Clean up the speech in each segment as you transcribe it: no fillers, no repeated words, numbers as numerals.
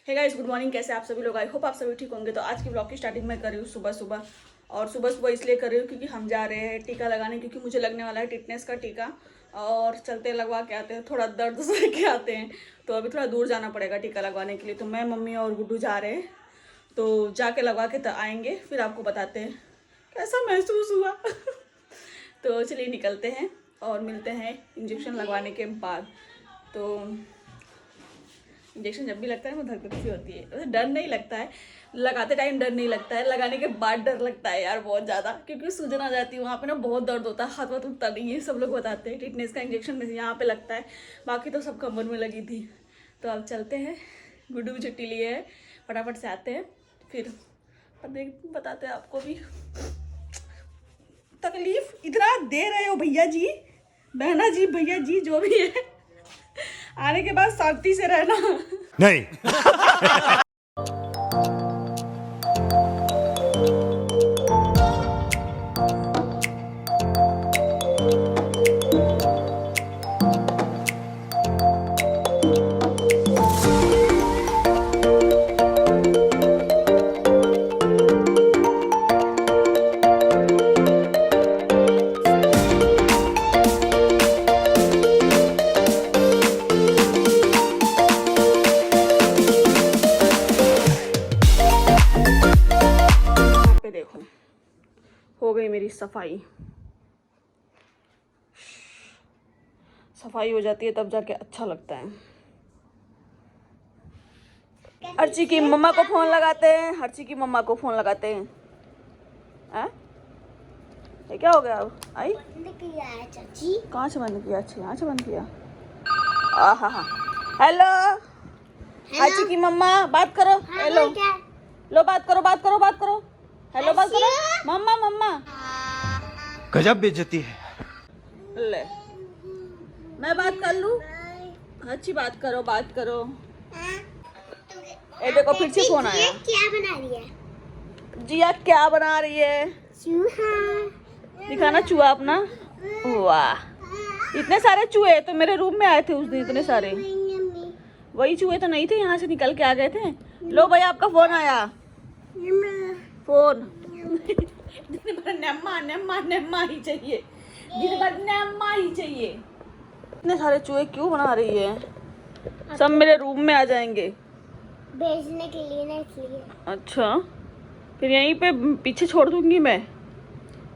Hey guys, good morning. कैसे आप सभी लोग? आई होप आप सभी ठीक होंगे। तो आज की ब्लॉग की स्टार्टिंग मैं कर रही हूँ सुबह सुबह, और सुबह सुबह इसलिए कर रही हूँ क्योंकि हम जा रहे हैं टीका लगाने, क्योंकि मुझे लगने वाला है टिटनेस का टीका। और चलते लगवा के आते हैं, थोड़ा दर्द सह के आते हैं, तो अभी थोड़ा दूर जाना पड़ेगा टीका लगवाने के लिए। तो मैं, मम्मी और गुड्डू जा रहे हैं, तो जाके लगवा के तो आएंगे, फिर आपको बताते हैं कैसा महसूस हुआ। तो चलिए निकलते हैं और मिलते हैं इंजेक्शन लगवाने के बाद। तो इंजेक्शन जब भी लगता है ना, धक धक सी होती है। वैसे डर नहीं लगता है, लगाते टाइम डर नहीं लगता है, लगाने के बाद डर लगता है यार बहुत ज़्यादा, क्योंकि सूजन आ जाती है वहाँ पे ना, बहुत दर्द होता है, हाथ वाथ उठता नहीं है। सब लोग बताते हैं टिटनेस का इंजेक्शन यहाँ पे लगता है, बाकी तो सब कमर में लगी थी। तो अब चलते हैं, गुड्डू भी छुट्टी लिए है, फटाफट से आते हैं, फिर बताते हैं आपको भी। तकलीफ इतना दे रहे हो भैया जी, बहना जी, भैया जी, जो भी है, आने के बाद शांति से रहना। नहीं। देखो, हो गई मेरी सफाई। सफाई हो जाती है तब जाके अच्छा लगता है। अर्ची की मम्मा को फोन लगाते हैं, अर्ची की मम्मा को फोन लगाते हैं। ये क्या हो गया? अब आई चाची कहाँ से बंद किया? अच्छा, यहाँ से बंद किया। हाँ। हेलो अर्ची की मम्मा, बात करो। हेलो, लो बात करो, बात करो, बात करो। हेलो, बात करो। मम्मा, मम्मा। गजब बेइज्जती है। ले, मैं बात कर लूं? अच्छी बात करो, बात करो। ए देखो, फिर से फोन आया। क्या बना रही है? जिया क्या बना रही है? चूहा। दिखाना चूहा अपना। वाह, इतने सारे चूहे तो मेरे रूम में आए थे उस दिन, इतने सारे। वही चूहे तो नहीं थे, यहाँ से निकल के आ गए थे। लो भाई, आपका फोन आया। फोन। दिन भर नम्मा नम्मा नम्मा ही चाहिए, दिन भर नम्मा ही चाहिए। इतने सारे चूहे क्यों बना रही है? सब मेरे रूम में आ जाएंगे बेचने के लिए, ना इसलिए। अच्छा, फिर यहीं पे पीछे छोड़ दूंगी मैं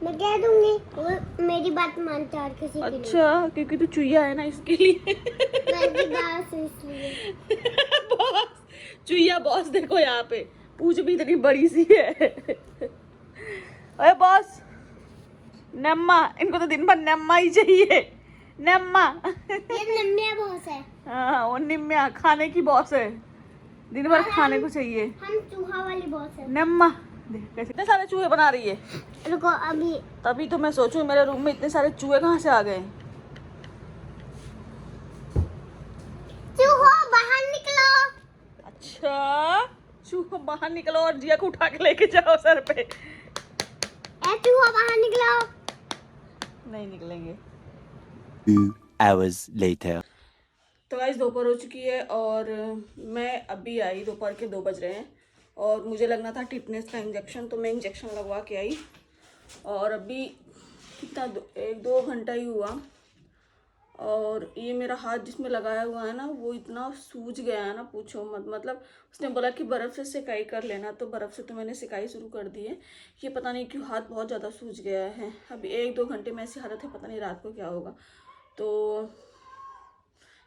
कह दूंगी, वो मेरी बात मानता है और किसी की अच्छा, क्योंकि तू चुईया है ना, इसके लिए। नहीं। मेरी बात से इसलिए। बॉस, चुईया बॉस, देखो यहाँ पे पूंछ भी इतनी बड़ी सी है। अरे बॉस, नम्मा, इनको तो दिन भर नम्मा ही चाहिए। नम्मा। ये निम्मिया बॉस है। हाँ, वो निम्मिया खाने की बॉस है, दिन भर खाने को चाहिए। हम चूहा वाली बॉस है। नम्मा देख कैसे इतने सारे चूहे बना रही है। रुको अभी। तभी तो मैं सोचूं मेरे रूम में इतने सारे चूहे कहाँ से आ गए। चूहो बाहर निकलो। अच्छा, चूहो बाहर निकलो और जिया को उठा के लेके जाओ सर पे। ए चूहो बाहर निकलो। नहीं निकलेंगे। 2 hours later. तो गाइस, दोपहर हो चुकी है और मैं अभी आई, दोपहर के 2 बज रहे हैं, और मुझे लगना था टिटनेस का इंजेक्शन, तो मैं इंजेक्शन लगवा के आई। और अभी कितना 1-2 घंटा ही हुआ, और ये मेरा हाथ जिसमें लगाया हुआ है ना, वो इतना सूज गया है ना, पूछो मत। मतलब उसने बोला कि बर्फ़ से सिकाई कर लेना, तो बर्फ़ से तो मैंने सिकाई शुरू कर दी है। ये पता नहीं क्यों हाथ बहुत ज़्यादा सूज गया है। अभी 1-2 घंटे में ऐसी हालत है, पता नहीं रात को क्या होगा। तो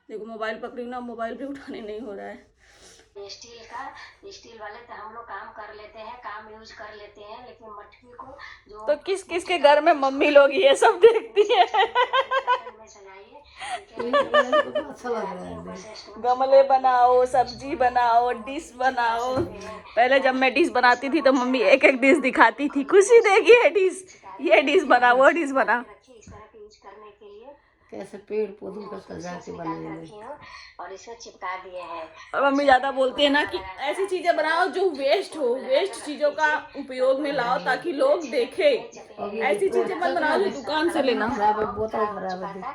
देखो, मोबाइल पकड़ी ना, मोबाइल भी उठाने नहीं हो रहा है। स्टील वाले तो हम लोग काम कर लेते हैं, काम यूज कर लेते हैं, लेकिन मटकी को जो तो किस किस के घर में मम्मी लोग ये सब देखती है। में सजाइए। गमले बनाओ, सब्जी बनाओ, डिश बनाओ। पहले जब मैं डिश बनाती थी तो मम्मी एक एक डिश दिखाती थी, खुशी देगी ये डिश बना, वो डिश बना। रखिए इस तरह के यूज करने के लिए। कैसे पेड़ पौधों को सजा के बनाए रखी हूँ और इसको चिपका दिए हैं। अब मम्मी ज़्यादा बोलती है ना कि ऐसी चीज़ें बनाओ जो वेस्ट हो, वेस्ट चीज़ों का उपयोग में लाओ ताकि लोग देखे। ऐसी चीज़ें मत बनाओ जो दुकान से लेना। बोतल खराब है।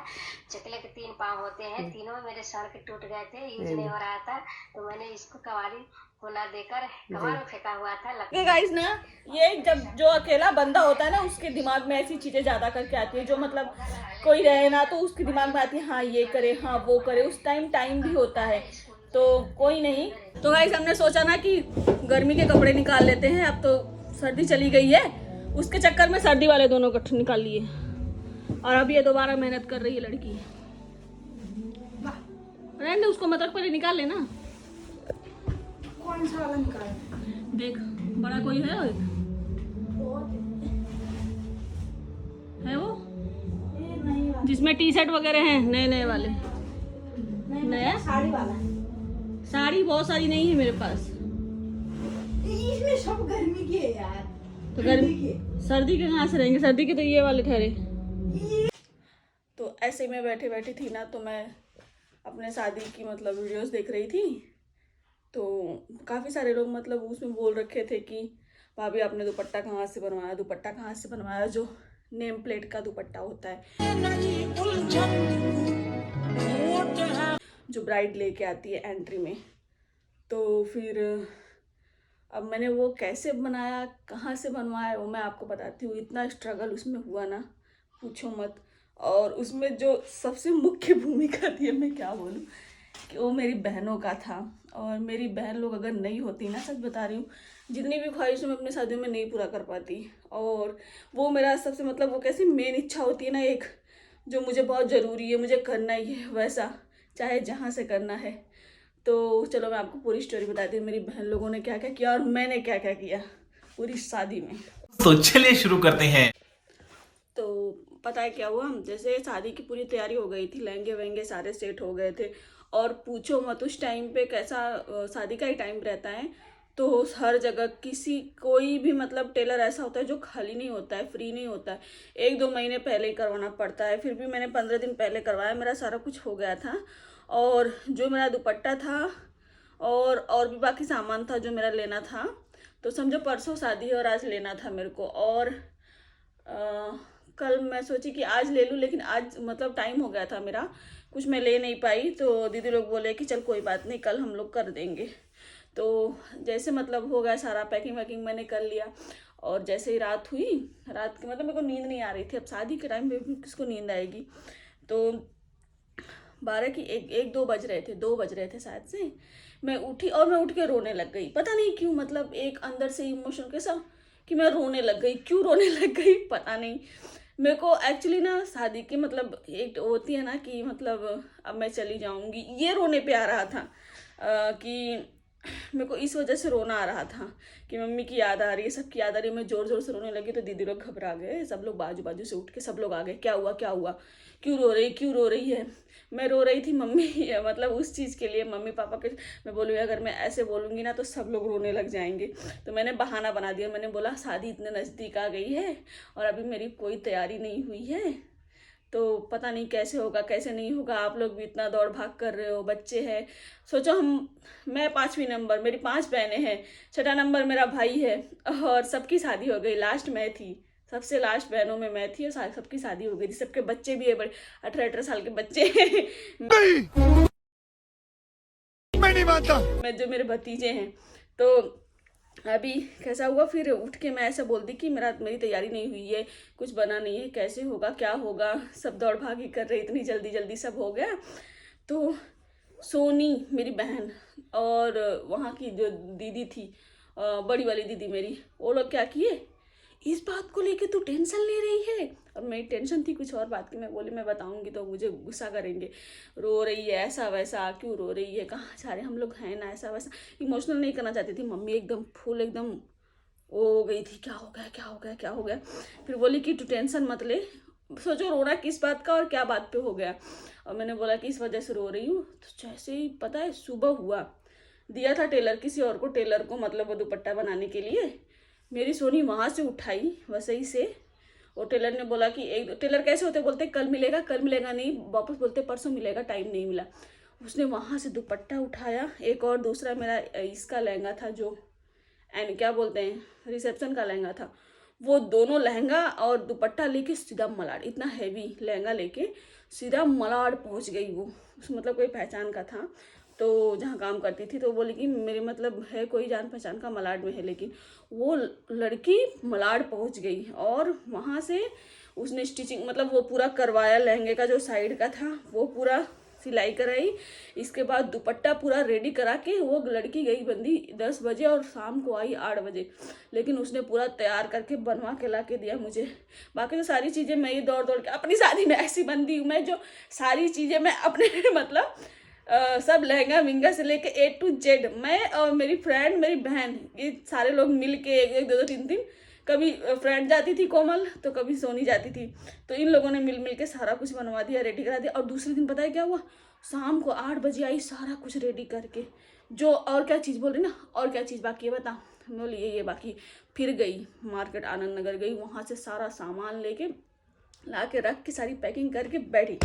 चकले के 3 पाँव होते हैं, तीनों मेरे सर के टूट गए थे, यूज नहीं हो रहा था, तो मैंने इसको कवारी कोना देकर कबाड़ में फेंका हुआ था। गाइस ना, ये जब जो अकेला बंदा होता है ना, उसके दिमाग में ऐसी चीजें ज्यादा करके आती है, जो मतलब कोई रहे ना तो उसके दिमाग में आती है हाँ ये करे, हाँ वो करे। उस टाइम भी होता है, तो कोई नहीं। तो गाइस हमने सोचा ना कि गर्मी के कपड़े निकाल लेते हैं, अब तो सर्दी चली गई है, उसके चक्कर में सर्दी वाले दोनों इकट्ठे निकाल लिए। और अब ये दोबारा मेहनत कर रही है लड़की। रहने उसको मतलब पहले निकाल लेना। कौन सा वाला निकाल? देख बड़ा कोई है वो जिसमें टी शर्ट वगैरह हैं, नए नए वाले। नया साड़ी वाला। साड़ी बहुत सारी नहीं है मेरे पास। इसमें सब गर्मी की है यार। तो गर्मी सर्दी के कहाँ से रहेंगे? सर्दी के तो ये वाले ठहरे। तो ऐसे में बैठे बैठी थी ना, तो मैं अपने शादी की मतलब वीडियोस देख रही थी, तो काफ़ी सारे लोग मतलब उसमें बोल रखे थे कि भाभी आपने दुपट्टा कहाँ से बनवाया, दुपट्टा कहाँ से बनवाया, जो नेम प्लेट का दुपट्टा होता है जो ब्राइड लेके आती है एंट्री में। तो फिर अब मैंने वो कैसे बनाया, कहाँ से बनवाया, वो मैं आपको बताती हूँ। इतना स्ट्रगल उसमें हुआ ना, पूछो मत। और उसमें जो सबसे मुख्य भूमिका थी, मैं क्या बोलूँ, कि वो मेरी बहनों का था। और मेरी बहन लोग अगर नहीं होती ना, सच बता रही हूँ, जितनी भी ख्वाहिश मैं अपने शादियों में नहीं पूरा कर पाती। और वो मेरा सबसे मतलब वो कैसी मेन इच्छा होती है ना, एक जो मुझे बहुत ज़रूरी है, मुझे करना ही है वैसा, चाहे जहाँ से करना है। तो चलो मैं आपको पूरी स्टोरी बताती हूँ, मेरी बहन लोगों ने क्या क्या किया और मैंने क्या क्या किया पूरी शादी में। तो चलिए शुरू करते हैं। तो पता है क्या हुआ, जैसे शादी की पूरी तैयारी हो गई थी, लहंगे वहंगे सारे सेट हो गए थे। और पूछो मत उस टाइम पे कैसा शादी का ही टाइम रहता है, तो हर जगह कोई भी मतलब टेलर ऐसा होता है जो खाली नहीं होता है, फ्री नहीं होता है। 1-2 महीने पहले ही करवाना पड़ता है। फिर भी मैंने 15 दिन पहले करवाया, मेरा सारा कुछ हो गया था। और जो मेरा दुपट्टा था और भी बाकी सामान था जो मेरा लेना था, तो समझो परसों शादी है और आज लेना था मेरे को। और कल मैं सोची कि आज ले लूँ, लेकिन आज मतलब टाइम हो गया था मेरा, कुछ मैं ले नहीं पाई। तो दीदी लोग बोले कि चल कोई बात नहीं, कल हम लोग कर देंगे। तो जैसे मतलब हो गया सारा, पैकिंग वैकिंग मैंने कर लिया। और जैसे ही रात हुई, रात की मतलब मेरे को नींद नहीं आ रही थी। अब शादी के टाइम पे भी किसको नींद आएगी। तो 12 की 1-2 बज रहे थे, 2 बज रहे थे शायद से। मैं उठी और मैं उठ के रोने लग गई, पता नहीं क्यों, मतलब एक अंदर से इमोशन कैसा कि मैं रोने लग गई। क्यों रोने लग गई पता नहीं। मेरे को एक्चुअली ना शादी की मतलब एक होती है ना कि मतलब अब मैं चली जाऊंगी, ये रोने पे आ रहा था कि मेरे को इस वजह से रोना आ रहा था कि मम्मी की याद आ रही है, सबकी याद आ रही है। मैं ज़ोर ज़ोर से रोने लगी तो दीदी लोग घबरा गए, सब लोग बाजू बाजू से उठ के सब लोग आ गए, क्या हुआ क्या हुआ, क्यों रो रही है। मैं रो रही थी मम्मी मतलब उस चीज़ के लिए, मम्मी पापा के। मैं बोलूँ अगर मैं ऐसे बोलूँगी ना तो सब लोग रोने लग जाएंगे। तो मैंने बहाना बना दिया, मैंने बोला शादी इतने नज़दीक आ गई है और अभी मेरी कोई तैयारी नहीं हुई है, तो पता नहीं कैसे होगा कैसे नहीं होगा। आप लोग भी इतना दौड़ भाग कर रहे हो, बच्चे हैं। सोचो मैं 5वीं नंबर, मेरी 5 बहनें हैं, 6ठा नंबर मेरा भाई है और सबकी शादी हो गई, लास्ट मैं थी, सबसे लास्ट बहनों में मैं थी और सबकी शादी हो गई थी। सबके बच्चे भी है, बड़े 18-18 साल के बच्चे हैं। मैं नहीं मानता। मैं जो मेरे भतीजे हैं। तो अभी कैसा हुआ, फिर उठ के मैं ऐसा बोल दी कि मेरी तैयारी नहीं हुई है, कुछ बना नहीं है, कैसे होगा क्या होगा। सब दौड़ भागी कर रहे, इतनी जल्दी जल्दी सब हो गया। तो सोनी मेरी बहन और वहाँ की जो दीदी थी, बड़ी वाली दीदी मेरी, वो लोग क्या किए, इस बात को लेके तू टेंशन ले रही है। और मेरी टेंशन थी कुछ और बात की। मैं बोली मैं बताऊंगी तो मुझे गुस्सा करेंगे, रो रही है ऐसा वैसा, क्यों रो रही है, कहाँ जा रहे हम लोग हैं ना, ऐसा वैसा। इमोशनल नहीं करना चाहती थी मम्मी, एकदम फुल एकदम हो गई थी, क्या हो गया क्या हो गया क्या हो गया। फिर बोली कि तू टेंशन मत ले, सोचो रोना किस बात का और क्या बात पे हो गया। और मैंने बोला कि इस वजह से रो रही हूँ। तो जैसे ही पता है सुबह हुआ, दिया था टेलर किसी और को, टेलर को मतलब वो दुपट्टा बनाने के लिए। मेरी सोनी वहाँ से उठाई वसई से वो टेलर ने बोला कि एक टेलर कैसे होते, बोलते कल मिलेगा नहीं, वापस बोलते परसों मिलेगा, टाइम नहीं मिला। उसने वहाँ से दुपट्टा उठाया, एक और दूसरा मेरा इसका लहंगा था जो एंड क्या बोलते हैं रिसेप्शन का लहंगा था, वो दोनों लहंगा और दुपट्टा लेके सीधा मलाड, इतना हैवी लहंगा लेके सीधा मलाड पहुंच गई वो। मतलब कोई पहचान का था, तो जहाँ काम करती थी, तो बोली कि मेरे मतलब है कोई जान पहचान का मलाड में है, लेकिन वो लड़की मलाड पहुंच गई और वहाँ से उसने स्टिचिंग मतलब वो पूरा करवाया, लहंगे का जो साइड का था वो पूरा सिलाई कराई। इसके बाद दुपट्टा पूरा रेडी करा के वो लड़की गई बंदी 10 बजे और शाम को आई 8 बजे, लेकिन उसने पूरा तैयार करके बनवा के ला के दिया मुझे। बाकी तो सारी चीज़ें मैं ये दौड़ दौड़ के अपनी शादी में ऐसी बंदी हूँ मैं, जो सारी चीज़ें मैं अपने मतलब सब लहंगा विंगा से लेके A to Z मैं और मेरी फ्रेंड मेरी बहन ये सारे लोग मिल के एक दो तीन दिन, कभी फ्रेंड जाती थी कोमल तो कभी सोनी जाती थी, तो इन लोगों ने मिल के सारा कुछ बनवा दिया, रेडी करा दिया। और दूसरे दिन पता है क्या हुआ, शाम को 8 बजे आई सारा कुछ रेडी करके। जो और क्या चीज़ बोल रही ना, और क्या चीज़ बाकी है बता, हम बोली ये बाकी। फिर गई मार्केट आनंद नगर गई, वहाँ से सारा सामान लेके ला के रख के सारी पैकिंग करके बैठी।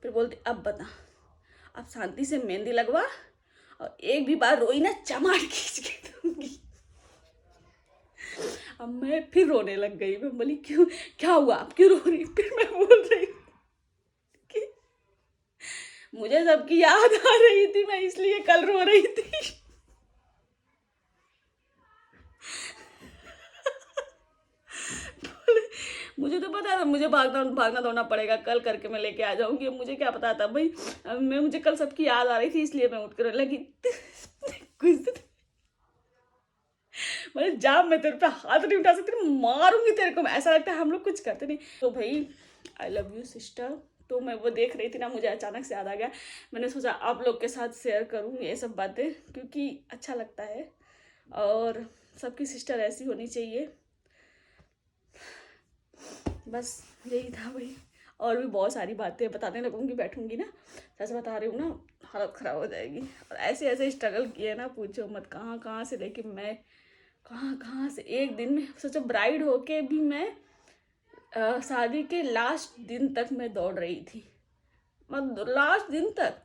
फिर बोलती अब बता, अब शांति से मेहंदी लगवा और एक भी बार रोई ना चमाट खींच के दूंगी। अब मैं फिर रोने लग गई, मैं बोली क्यों, क्या हुआ, आप क्यों रो रही? फिर मैं बोल रही कि मुझे सबकी याद आ रही थी, मैं इसलिए कल रो रही थी। मुझे तो पता था मुझे भागना दौड़ना पड़ेगा, कल करके मैं लेके आ जाऊंगी। मुझे क्या पता था भाई, मुझे कल सबकी याद आ रही थी इसलिए मैं उठ कर लगी। कुछ मतलब जाम मैं तेरे पे हाथ नहीं उठा सकती, मारूंगी तेरे को। ऐसा लगता है हम लोग कुछ करते नहीं। तो भाई आई लव यू सिस्टर। तो मैं वो देख रही थी ना, मुझे अचानक से याद आ गया, मैंने सोचा आप लोग के साथ शेयर करूँ ये सब बातें, क्योंकि अच्छा लगता है और सबकी सिस्टर ऐसी होनी चाहिए। बस यही था भाई, और भी बहुत सारी बातें बताने लगूंगी, बैठूंगी ना, सच बता रही हूँ ना, हालत ख़राब हो जाएगी। और ऐसे ऐसे स्ट्रगल किए ना, पूछो मत, कहाँ से लेके मैं कहाँ से। एक दिन में सोचो ब्राइड होके भी मैं शादी के लास्ट दिन तक मैं दौड़ रही थी, मतलब लास्ट दिन तक।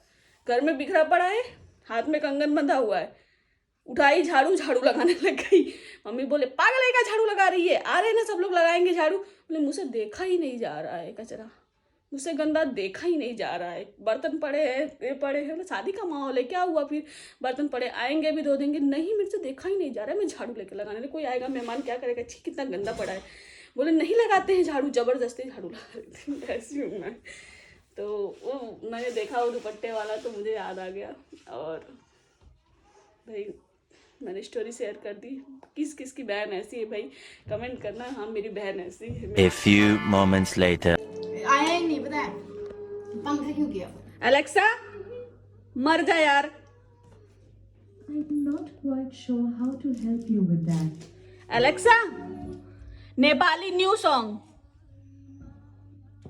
घर में बिखरा पड़ा है, हाथ में कंगन बंधा हुआ है, उठाई झाड़ू लगाने लग गई। मम्मी बोले पागल है क्या झाड़ू लगा रही है, आ रहे ना सब लोग लगाएंगे झाड़ू। बोले मुझसे देखा ही नहीं जा रहा है कचरा, मुझसे गंदा देखा ही नहीं जा रहा है, बर्तन पड़े हैं ये पड़े हैं, शादी का माहौल है, क्या हुआ फिर बर्तन पड़े आएंगे भी धो देंगे, नहीं मेरे से देखा ही नहीं जा रहा है। मैं झाड़ू लेके लगाने लगी, कोई आएगा मेहमान क्या करेगा, छी कितना गंदा पड़ा है। बोले नहीं लगाते हैं झाड़ू, जबरदस्ती झाड़ू लगा रही थी, ऐसी हूँ मैं। तो वो मैंने देखा वो दुपट्टे वाला, तो मुझे याद आ गया और भाई मैंने स्टोरी शेयर कर दी। किस किस की बहन ऐसी है भाई, कमेंट करना, हाँ मेरी बहन ऐसी है। A few moments later. आया ही नहीं, पता है पंखा क्यों किया। अलेक्सा मर जा यार। I'm not quite sure how to help you with that. Alexa Nepali new song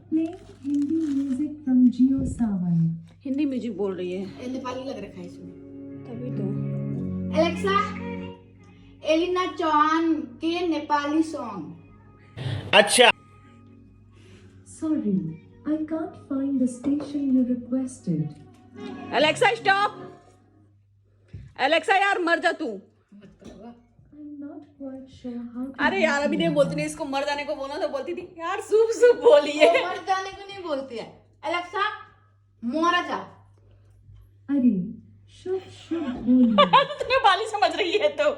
Play Hindi music from Jio Sawan. Hindi music बोल रही है, ये नेपाली लग रखा है इसमें। तभी तो। एलेक्सा एलिना चौहान के नेपाली सॉन्ग। अच्छा Sorry, I can't find the station you requested. Alexa stop, Alexa यार मर जा तू। I'm not quite sure how to अरे यार अभी नहीं बोलती, नहीं इसको मर जाने को बोला तो बोलती थी यार सूप सूप बोलिए। मर जाने को नहीं बोलती है। एलेक्सा मोरा जा। अरे शुभ शुभ बोलिए। तू नेपाली समझ रही है तो।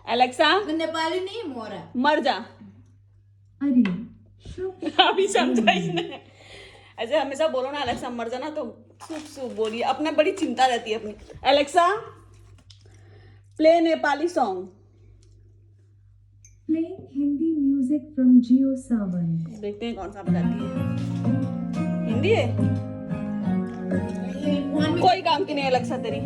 अलेक्सा तो नेपाली नहीं मोरा। मर जा। अरे शुभ अभी समझा इसने। ऐसे हमेशा बोलो ना अलेक्सा मर जाना, तो सूप सूप बोलिए, अपने बड़ी चिंता रहती है अपनी। Alexa play Nepali song. Playing Hindi music from Jio Sawan. देखते हैं कौन सा बताती है। हिंदी है, कोई काम की नहीं अलेक्सा तेरी।